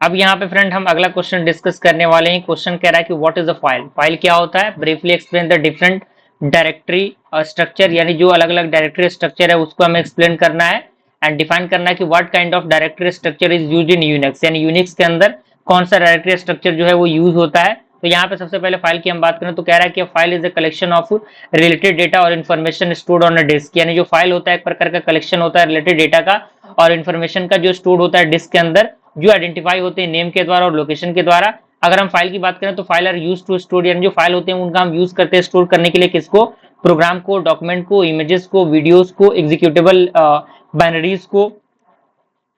अब यहाँ पे फ्रेंड हम अगला क्वेश्चन डिस्कस करने वाले हैं। क्वेश्चन कह रहा है कि what is a file. File क्या होता है? Briefly explain the different directory structure, यानी जो अलग अलग डायरेक्टरी स्ट्रक्चर है उसको हमें एक्सप्लेन करना है एंड डिफाइन करना है कि what kind of directory structure is used in Unix, यानी यूनिक्स के अंदर कौन सा डायरेक्टरी स्ट्रक्चर जो है वो यूज होता है। तो यहाँ पे सबसे पहले फाइल की हम बात करें तो कह रहा है कि file is a collection of related data और information stored on a disk, यानी जो फाइल होता है एक प्रकार का कलेक्शन होता है रिलेटेड डेटा का और इन्फॉर्मेशन का जो स्टोर होता है डिस्क के अंदर, जो आइडेंटिफाई होते हैं नेम के द्वारा और लोकेशन के द्वारा। अगर हम फाइल की बात करें तो file are use to store, यानी जो फाइल होते हैं उनका हम यूज करते हैं स्टोर करने के लिए किसको? प्रोग्राम को, डॉक्यूमेंट को, इमेजेस को, वीडियोस को, एग्जीक्यूटेबल बाइनरीज को।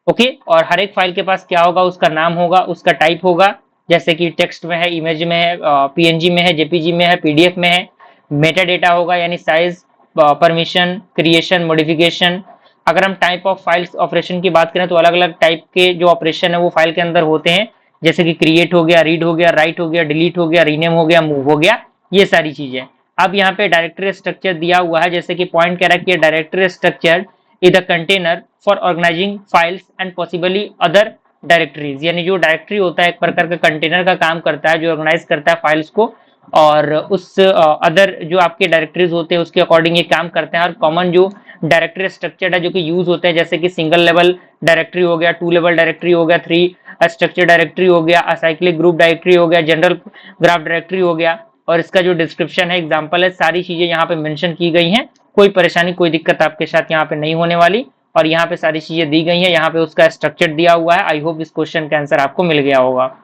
ओके, और हर एक फाइल के पास क्या होगा? उसका नाम होगा, उसका टाइप होगा, जैसे कि टेक्स्ट में है, इमेज में है, पीएनजी में है, जेपीजी में है, पीडीएफ में है। मेटा डेटा होगा यानी साइज, परमिशन, क्रिएशन, मॉडिफिकेशन। अगर हम टाइप ऑफ फाइल्स ऑपरेशन की बात करें तो अलग अलग टाइप के जो ऑपरेशन है वो फाइल के अंदर होते हैं, जैसे कि क्रिएट हो गया, रीड हो गया, राइट हो गया, डिलीट हो गया, रीनेम हो गया, मूव हो गया, ये सारी चीजें। अब यहाँ पे डायरेक्टरी स्ट्रक्चर दिया हुआ है, जैसे कि पॉइंट कह रहा है कि directory structure is the container for organising files and possibly other directories, यानी जो डायरेक्टरी होता है एक प्रकार का कंटेनर का काम करता है जो ऑर्गेनाइज करता है फाइल्स को, और उस अदर जो आपके डायरेक्टरीज होते हैं उसके अकॉर्डिंग ये काम करते हैं। और कॉमन जो डायरेक्टरी स्ट्रक्चर है जो कि यूज होते हैं, जैसे कि सिंगल लेवल डायरेक्टरी हो गया, 2 लेवल डायरेक्टरी हो गया, 3 स्ट्रक्चर डायरेक्टरी हो गया, असाइक्लिक ग्रुप डायरेक्टरी हो गया, जनरल ग्राफ डायरेक्टरी हो गया, और इसका जो डिस्क्रिप्शन है, एग्जाम्पल है, सारी चीजें यहाँ पे मेंशन की गई हैं। कोई परेशानी, कोई दिक्कत आपके साथ यहाँ पे नहीं होने वाली, और यहाँ पे सारी चीजें दी गई हैं, यहाँ पे उसका स्ट्रक्चर दिया हुआ है। आई होप इस क्वेश्चन का आंसर आपको मिल गया होगा।